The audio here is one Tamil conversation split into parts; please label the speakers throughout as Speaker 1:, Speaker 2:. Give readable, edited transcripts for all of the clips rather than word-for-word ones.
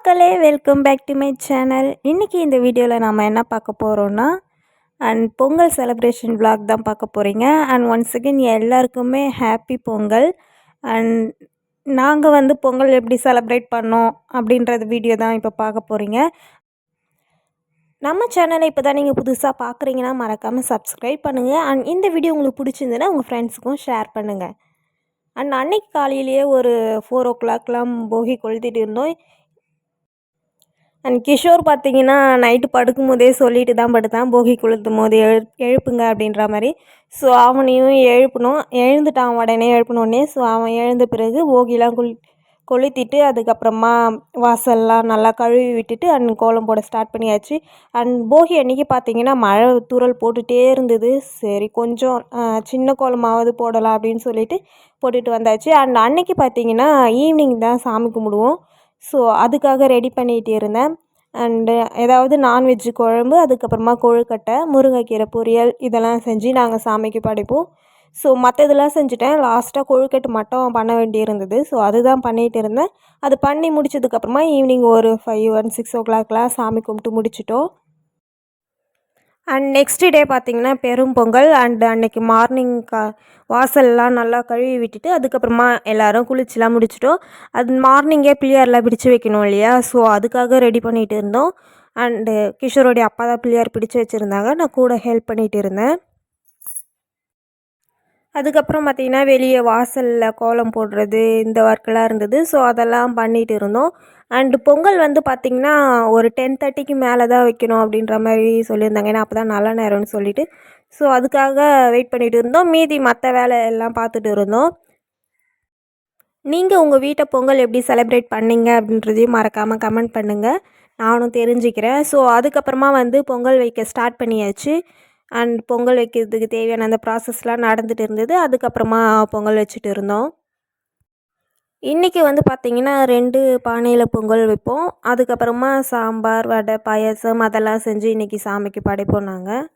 Speaker 1: மக்களே, welcome back to my channel. இன்றைக்கி இந்த வீடியோவில் நாம் என்ன பார்க்க போகிறோன்னா பொங்கல் செலிப்ரேஷன் vlog தான் பார்க்க போகிறீங்க. ஒன்ஸ் அகெயின் எல்லாருக்குமே ஹாப்பி பொங்கல். அண்ட் நாங்கள் பொங்கல் எப்படி செலிப்ரேட் பண்ணோம் அப்படின்றது வீடியோ தான் இப்போ பார்க்க போகிறீங்க. நம்ம சேனலை இப்போ தான் நீங்கள் புதுசாக பார்க்குறீங்கன்னா மறக்காமல் சப்ஸ்கிரைப் பண்ணுங்கள். அண்ட் இந்த வீடியோ உங்களுக்கு பிடிச்சிருந்துன்னா உங்கள் ஃப்ரெண்ட்ஸுக்கும் ஷேர் பண்ணுங்கள். அன்னைக்கு காலையிலேயே ஒரு 4 o'clockலாம் போகி கொளுத்திட்டு இருந்தோம். கிஷோர் பார்த்திங்கன்னா நைட்டு படுக்கும்போதே சொல்லிட்டு தான் படுத்தான், போகி கொளுத்தும் போது எழுப்புங்க அப்படின்ற மாதிரி. ஸோ அவனையும் எழுப்பணும், எழுந்துட்டான் உடனே எழுப்பினோடனே. ஸோ அவன் எழுந்த பிறகு போகிலாம் கொளுத்திட்டு அதுக்கப்புறமா வாசல்லாம் நல்லா கழுவி விட்டுட்டு கோலம் போட ஸ்டார்ட் பண்ணியாச்சு. போகி அன்றைக்கி பார்த்திங்கன்னா மழை தூறல் போட்டுகிட்டே இருந்தது. சரி கொஞ்சம் சின்ன கோலமாவது போடலாம் அப்படின்னு சொல்லிட்டு போட்டுட்டு வந்தாச்சு. அன்றைக்கி பார்த்திங்கன்னா ஈவினிங் தான் சாமி கும்பிடுவோம். ஸோ அதுக்காக ரெடி பண்ணிகிட்டு இருந்தேன். ஏதாவது நான்வெஜ் குழம்பு, அதுக்கப்புறமா கொழுக்கட்டை, முருங்கைக்கீரை பொரியல் இதெல்லாம் செஞ்சு நாங்கள் சாமிக்கு படைப்போம். ஸோ மற்றதெல்லாம் செஞ்சுட்டேன். லாஸ்ட்டாக கொழுக்கட்டை மட்டும் பண்ண வேண்டியிருந்தது. ஸோ அதுதான் பண்ணிகிட்டு இருந்தேன். அது பண்ணி முடிச்சதுக்கப்புறமா ஈவினிங் ஒரு 6 o'clockலாம் சாமி கும்பிட்டு முடிச்சிட்டோம். நெக்ஸ்ட் டே பார்த்திங்கன்னா பெரும் பொங்கல். அன்றைக்கி மார்னிங் வாசல்லாம் நல்லா கழுவி விட்டுட்டு அதுக்கப்புறமா எல்லோரும் குளிச்சுலாம் முடிச்சிட்டோம். அது மார்னிங்கே பிள்ளையார்லாம் பிடிச்சி வைக்கணும் இல்லையா? ஸோ அதுக்காக ரெடி பண்ணிகிட்டு இருந்தோம். கிஷோரோடைய அப்பா தான் பிள்ளையார் பிடிச்சி வச்சுருந்தாங்க, நான் கூட ஹெல்ப் பண்ணிகிட்டு இருந்தேன். அதுக்கப்புறம் பார்த்திங்கன்னா வெளியே வாசலில் கோலம் போடுறது இந்த ஒர்க்கெலாம் இருந்தது. ஸோ அதெல்லாம் பண்ணிகிட்டு இருந்தோம். பொங்கல் பார்த்திங்கன்னா ஒரு 10:30க்கு மேலே தான் வைக்கணும் அப்படின்ற மாதிரி சொல்லியிருந்தாங்க. ஏன்னா அப்போ தான் நல்ல நேரம்னு சொல்லிவிட்டு ஸோ அதுக்காக வெயிட் பண்ணிகிட்டு இருந்தோம். மீதி மற்ற வேலை எல்லாம் பார்த்துட்டு இருந்தோம். நீங்கள் உங்கள் வீட்டை பொங்கல் எப்படி செலிப்ரேட் பண்ணிங்க அப்படின்றதையும் மறக்காமல் கமெண்ட் பண்ணுங்கள், நானும் தெரிஞ்சுக்கிறேன். ஸோ அதுக்கப்புறமா பொங்கல் வைக்க ஸ்டார்ட் பண்ணியாச்சு. பொங்கல் வைக்கிறதுக்கு தேவையான அந்த ப்ராசஸ்லாம் நடந்துகிட்டு இருந்தது. அதுக்கப்புறமா பொங்கல் வச்சுட்டு இருந்தோம். இன்றைக்கி பார்த்திங்கன்னா 2 பானையில் பொங்கல் வைப்போம். அதுக்கப்புறமா சாம்பார், வடை, பாயசம் அதெல்லாம் செஞ்சு இன்றைக்கி சாமிக்கு படைப்போம் நாங்கள்.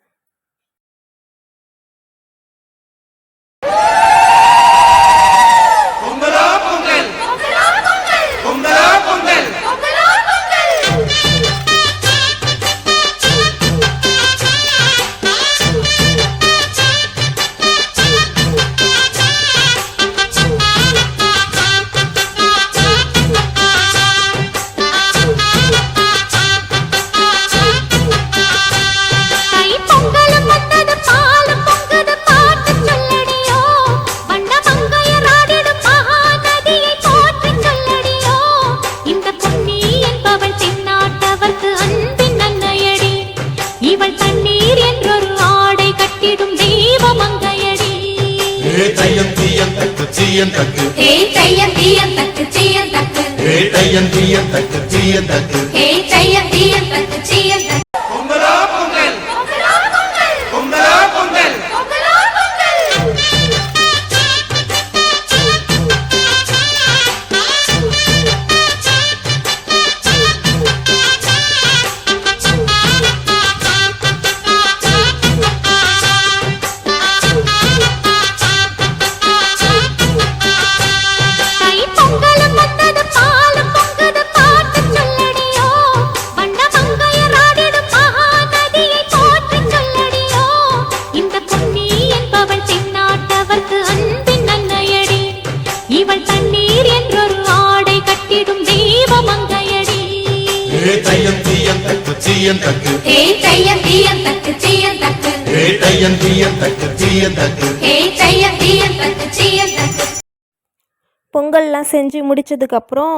Speaker 1: பொங்கல்லாம் செஞ்சு முடித்ததுக்கப்புறம்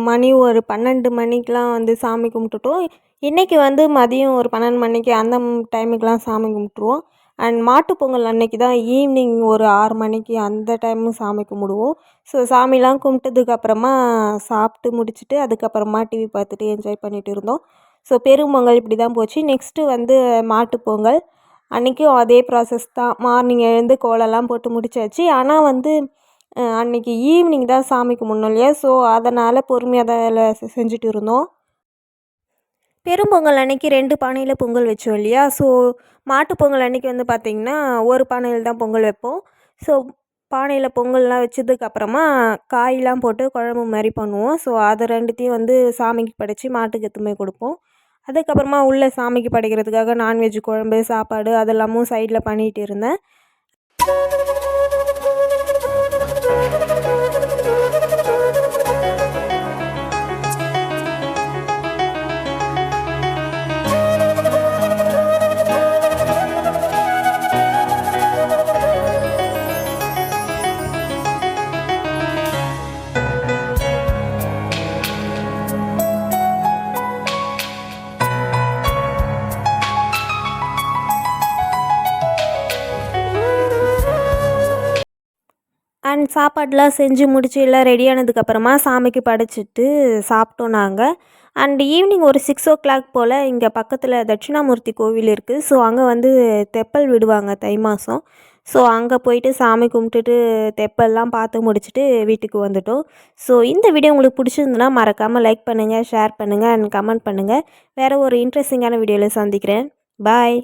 Speaker 1: மணி ஒரு 12 மணிக்கெலாம் சாமி கும்பிட்டுட்டோம். இன்றைக்கி மதியம் ஒரு 12 மணிக்கு அந்த டைமுக்கெலாம் சாமி கும்பிட்ருவோம். மாட்டுப் பொங்கல் அன்றைக்கி தான் ஈவினிங் ஒரு 6 மணிக்கு அந்த டைமும் சாமி கும்பிடுவோம். ஸோ சாமிலாம் கும்பிட்டதுக்கப்புறமா சாப்பிட்டு முடிச்சுட்டு அதுக்கப்புறமா டிவி பார்த்துட்டு என்ஜாய் பண்ணிகிட்டு இருந்தோம். ஸோ பெரும்பொங்கல் இப்படி தான் போச்சு. நெக்ஸ்ட்டு மாட்டுப் பொங்கல் அன்றைக்கும் அதே ப்ராசஸ் தான். மார்னிங் எழுந்து கோலம்லாம் போட்டு முடிச்சாச்சு. ஆனால் அன்றைக்கி ஈவினிங் தான் சாமி கும்பிட்ணும் இல்லையா? ஸோ அதனால் பொறுமையாக தான் வேலை செஞ்சுட்டு இருந்தோம். பெரும்பொங்கல் அன்றைக்கி 2 பானையில் பொங்கல் வச்சோம் இல்லையா? ஸோ மாட்டுப் பொங்கல் அன்றைக்கி பார்த்திங்கன்னா ஒரு பானையில் தான் பொங்கல் வைப்போம். ஸோ பானையில் பொங்கல்லாம் வச்சதுக்கப்புறமா காயெலாம் போட்டு குழம்பு மாதிரி பண்ணுவோம். ஸோ அதை ரெண்டுத்தையும் வந்து சாமிக்கு படைச்சி மாட்டுக்கு எடுத்துன்னு போய் கொடுப்போம். அதுக்கப்புறமா உள்ளே சாமிக்கு படைக்கிறதுக்காக நான்வெஜ் குழம்பு சாப்பாடு அதெல்லாமும் சைடில் பண்ணிகிட்டு இருந்தேன். அண்ட் சாப்பாடெலாம் செஞ்சு முடிச்சு எல்லாம் ரெடியானதுக்கப்புறமா சாமிக்கு படைச்சிட்டு சாப்பிட்டோம் நாங்கள். அண்ட் ஈவினிங் ஒரு 6 போல் இங்கே பக்கத்தில் தட்சிணாமூர்த்தி கோவில் இருக்குது. ஸோ அங்கே வந்து தெப்பல் விடுவாங்க தை மாதம். ஸோ அங்கே போயிட்டு சாமி கும்பிட்டுட்டு தெப்பல்லாம் பார்த்து முடிச்சுட்டு வீட்டுக்கு வந்துட்டோம். ஸோ இந்த வீடியோ உங்களுக்கு பிடிச்சிருந்துன்னா மறக்காமல் லைக் பண்ணுங்கள், ஷேர் பண்ணுங்கள் அண்ட் கமெண்ட் பண்ணுங்கள். வேறு ஒரு இன்ட்ரெஸ்டிங்கான வீடியோவில் சந்திக்கிறேன். பாய்.